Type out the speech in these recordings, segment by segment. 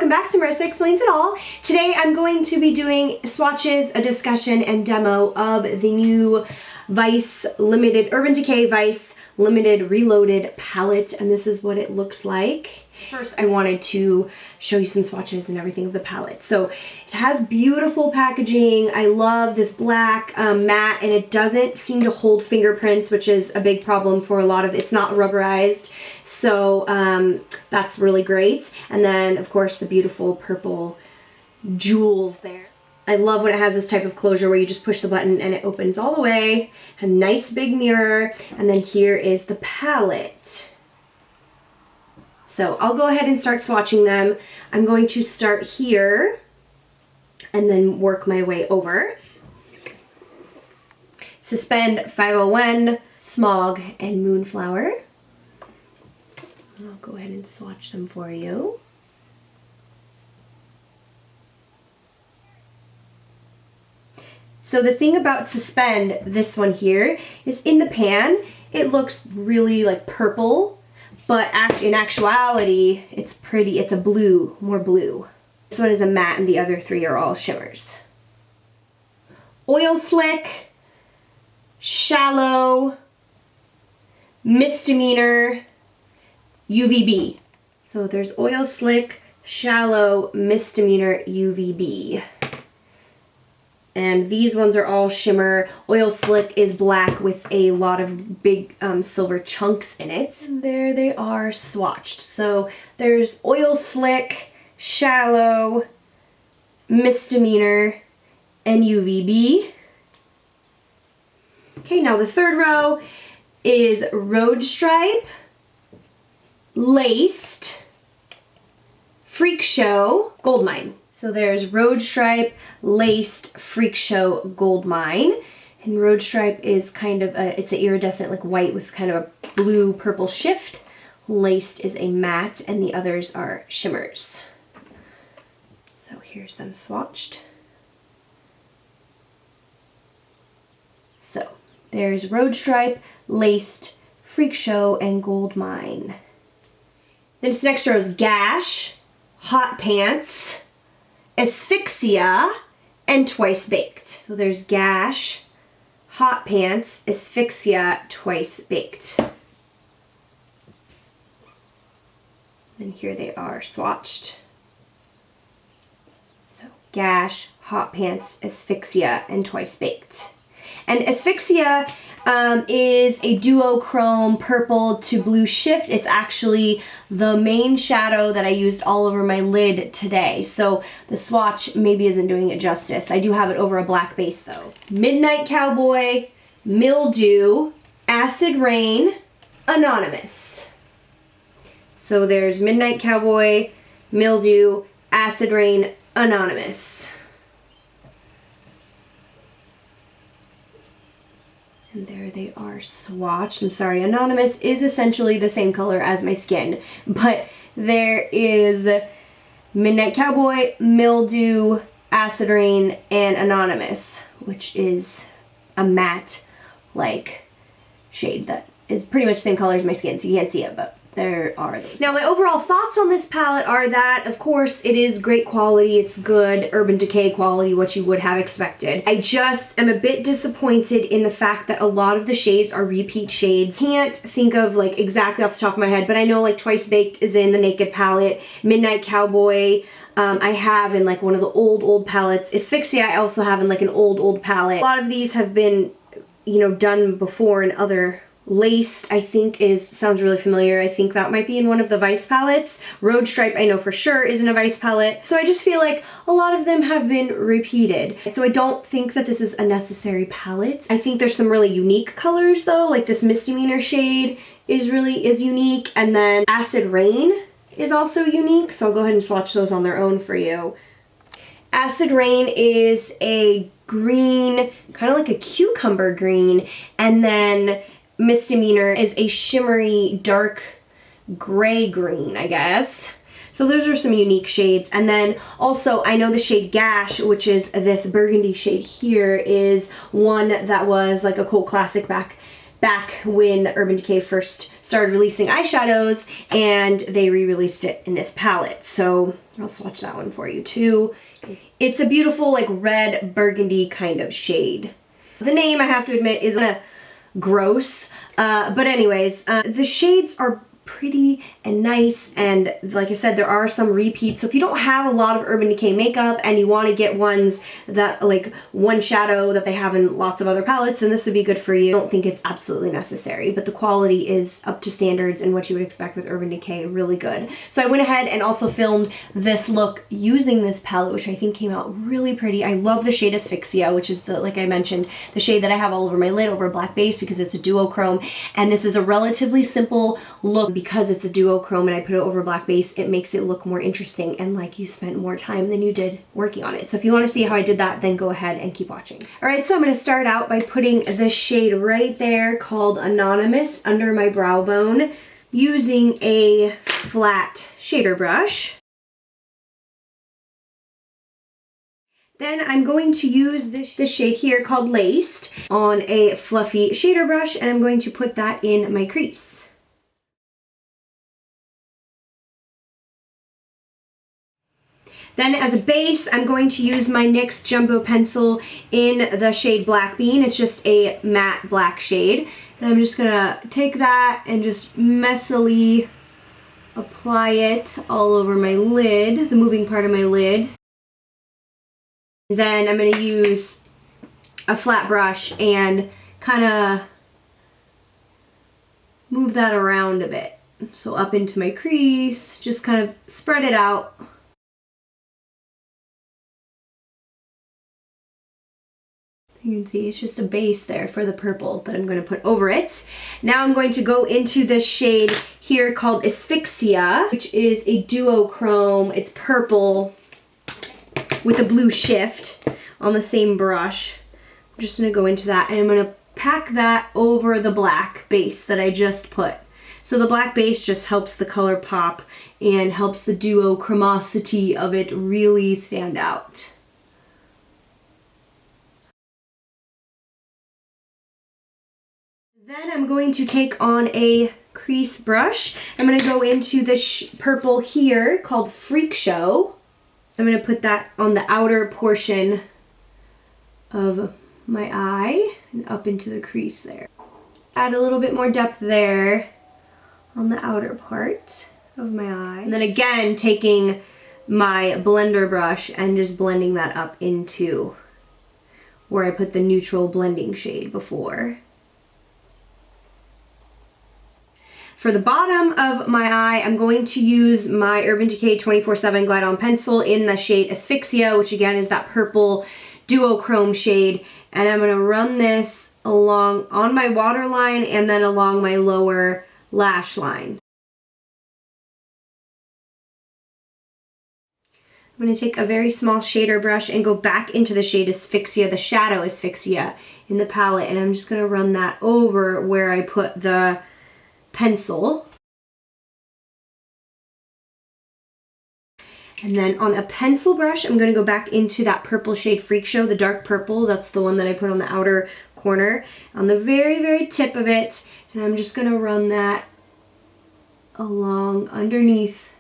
welcome back to Marissa Explains It All. Today I'm going to be doing swatches, a discussion, and demo of the new Vice Limited, Urban Decay Vice Limited Reloaded palette, and this is what it looks like. First, I wanted to show you some swatches and everything of the palette. So it has beautiful packaging. I love this black matte, and it doesn't seem to hold fingerprints, which is a big problem for a lot of, it's not rubberized. So that's really great. And then of course the beautiful purple jewels there. I love when it has this type of closure where you just push the button and it opens all the way. A nice big mirror. And then here is the palette. So I'll go ahead and start swatching them. I'm going to start here and then work my way over. Suspend 501, Smog, and Moonflower. I'll go ahead and swatch them for you. So the thing about Suspend, this one here, is in the pan, it looks really like purple, but in actuality, it's pretty, it's a blue, more blue. This one is a matte and the other three are all shimmers. Oil Slick, Shallow, Misdemeanor, UVB. So there's Oil Slick, Shallow, Misdemeanor, UVB. And these ones are all shimmer. Oil Slick is black with a lot of big silver chunks in it. And there they are swatched. So there's Oil Slick, Shallow, Misdemeanor, and UVB. Okay, now the third row is Road Stripe, Laced, Freak Show, Goldmine. So there's Road Stripe, Laced, Freak Show, Goldmine. And Road Stripe is kind of it's an iridescent like white with kind of a blue purple shift. Laced is a matte and the others are shimmers. So here's them swatched. So there's Road Stripe, Laced, Freak Show, and Goldmine. Then this next row is Gash, Hot Pants, Asphyxia, and Twice Baked. So there's Gash, Hot Pants, Asphyxia, Twice Baked. And here they are swatched. So Gash, Hot Pants, Asphyxia, and Twice Baked. And Asphyxia is a duochrome purple to blue shift. It's actually the main shadow that I used all over my lid today. So the swatch maybe isn't doing it justice. I do have it over a black base though. Midnight Cowboy, Mildew, Acid Rain, Anonymous. So there's Midnight Cowboy, Mildew, Acid Rain, Anonymous. And there they are swatched. I'm sorry, Anonymous is essentially the same color as my skin, but there is Midnight Cowboy, Mildew, Acid Rain, and Anonymous, which is a matte like shade that is pretty much the same color as my skin, so you can't see it, but there are those. Now my overall thoughts on this palette are that, of course, it is great quality, it's good Urban Decay quality, what you would have expected. I just am a bit disappointed in the fact that a lot of the shades are repeat shades. Can't think of like exactly off the top of my head, but I know like Twice Baked is in the Naked palette, Midnight Cowboy, I have in like one of the old palettes. Asphyxia I also have in like an old palette. A lot of these have been, you know, done before in other. Laced, I think sounds really familiar. I think that might be in one of the Vice palettes. Road Stripe, I know for sure is in a Vice palette. So I just feel like a lot of them have been repeated. So I don't think that this is a necessary palette. I think there's some really unique colors though, like this Misdemeanor shade is unique, and then Acid Rain is also unique. So I'll go ahead and swatch those on their own for you. Acid Rain is a green, kind of like a cucumber green, and then Misdemeanor is a shimmery dark gray green, I guess. So those are some unique shades. And then also I know the shade Gash, which is this burgundy shade here, is one that was like a cult classic back back when Urban Decay first started releasing eyeshadows, and they re-released it in this palette. So I'll swatch that one for you too. It's a beautiful like red burgundy kind of shade. The name, I have to admit, is kind of gross, but anyways, the shades are pretty and nice, and like I said, there are some repeats. So if you don't have a lot of Urban Decay makeup and you want to get ones that like one shadow that they have in lots of other palettes, then this would be good for you. I don't think it's absolutely necessary, but the quality is up to standards and what you would expect with Urban Decay, really good. So I went ahead and also filmed this look using this palette, which I think came out really pretty. I love the shade Asphyxia, which is the, like I mentioned, the shade that I have all over my lid over a black base because it's a duochrome, and this is a relatively simple look. Because it's a duochrome and I put it over a black base, it makes it look more interesting and like you spent more time than you did working on it. So if you want to see how I did that, then go ahead and keep watching. All right, so I'm going to start out by putting this shade right there called Anonymous under my brow bone using a flat shader brush. Then I'm going to use this shade here called Laced on a fluffy shader brush, and I'm going to put that in my crease. Then as a base, I'm going to use my NYX Jumbo Pencil in the shade Black Bean. It's just a matte black shade. And I'm just gonna take that and just messily apply it all over my lid, the moving part of my lid. Then I'm gonna use a flat brush and kind of move that around a bit. So up into my crease, just kind of spread it out. You can see it's just a base there for the purple that I'm going to put over it. Now I'm going to go into this shade here called Asphyxia, which is a duochrome. It's purple with a blue shift on the same brush. I'm just going to go into that, and I'm going to pack that over the black base that I just put. So the black base just helps the color pop and helps the duochromosity of it really stand out. Then I'm going to take on a crease brush. I'm going to go into this purple here called Freak Show. I'm going to put that on the outer portion of my eye and up into the crease there. Add a little bit more depth there on the outer part of my eye. And then again, taking my blender brush and just blending that up into where I put the neutral blending shade before. For the bottom of my eye, I'm going to use my Urban Decay 24/7 Glide On Pencil in the shade Asphyxia, which again is that purple duochrome shade. And I'm going to run this along on my waterline and then along my lower lash line. I'm going to take a very small shader brush and go back into the shade Asphyxia, the shadow Asphyxia in the palette. And I'm just going to run that over where I put the pencil. And then on a pencil brush, I'm going to go back into that purple shade Freak Show, the dark purple. That's the one that I put on the outer corner, on the very, very tip of it. And I'm just going to run that along underneath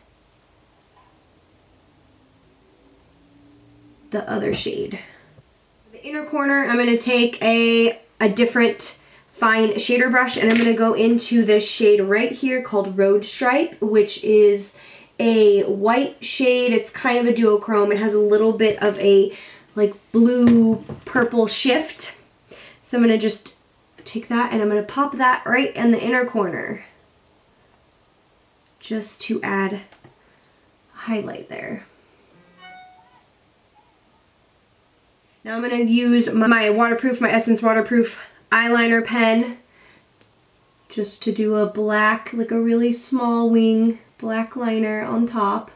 the other shade. The inner corner, I'm going to take a different fine shader brush, and I'm going to go into this shade right here called Road Stripe, which is a white shade. It's kind of a duochrome. It has a little bit of a like blue purple shift. So I'm going to just take that and I'm going to pop that right in the inner corner just to add highlight there. Now I'm going to use my Essence waterproof eyeliner pen just to do a black, like a really small wing black liner on top.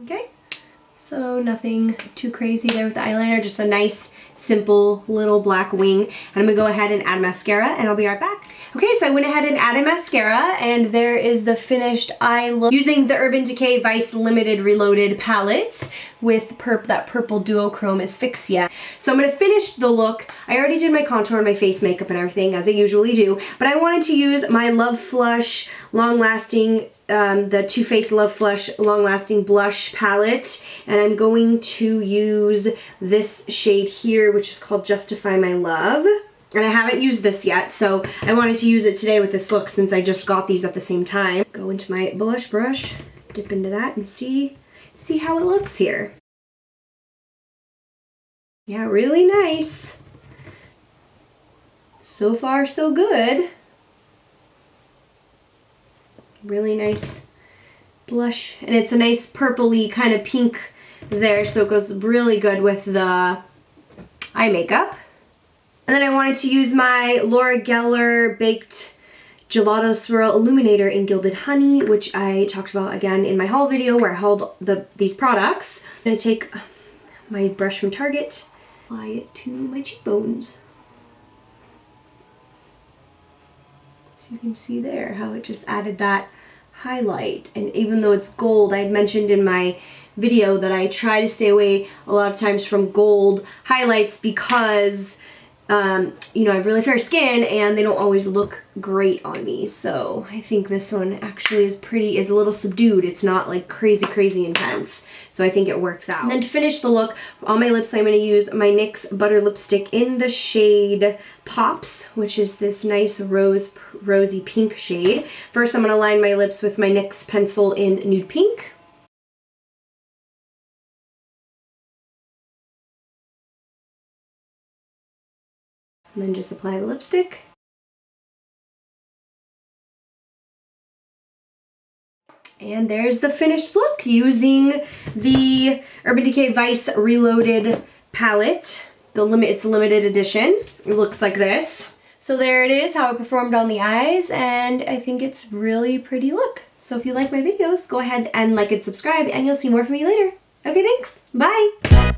Okay, So nothing too crazy there with the eyeliner, just a nice, simple little black wing. And I'm gonna go ahead and add mascara and I'll be right back. Okay, so I went ahead and added mascara and there is the finished eye look using the Urban Decay Vice Limited Reloaded palette with that purple duochrome asphyxia. So I'm gonna finish the look. I already did my contour and my face makeup and everything as I usually do, but I wanted to use my Love Flush Long Lasting the Too Faced Love Flush Long Lasting Blush palette, and I'm going to use this shade here, which is called Justify My Love. And I haven't used this yet, so I wanted to use it today with this look since I just got these at the same time. Go into my blush brush, dip into that, and see how it looks here. Yeah, really nice. So far, so good. Really nice blush, and it's a nice purpley kind of pink there, so it goes really good with the eye makeup. And then I wanted to use my Laura Geller Baked Gelato Swirl Illuminator in Gilded Honey, which I talked about again in my haul video where I hauled these products. I'm gonna take my brush from Target, apply it to my cheekbones. So you can see there how it just added that highlight. And even though it's gold, I had mentioned in my video that I try to stay away a lot of times from gold highlights because you know, I have really fair skin and they don't always look great on me. So I think this one actually is a little subdued. It's not like crazy intense. So I think it works out. And then to finish the look, on my lips I'm going to use my NYX Butter Lipstick in the shade Pops, which is this nice rosy pink shade. First I'm going to line my lips with my NYX pencil in Nude Pink. And then just apply the lipstick. And there's the finished look using the Urban Decay Vice Reloaded palette. It's a limited edition. It looks like this. So there it is, how it performed on the eyes, and I think it's really pretty look. So if you like my videos, go ahead and like and subscribe, and you'll see more from me later. Okay, thanks. Bye.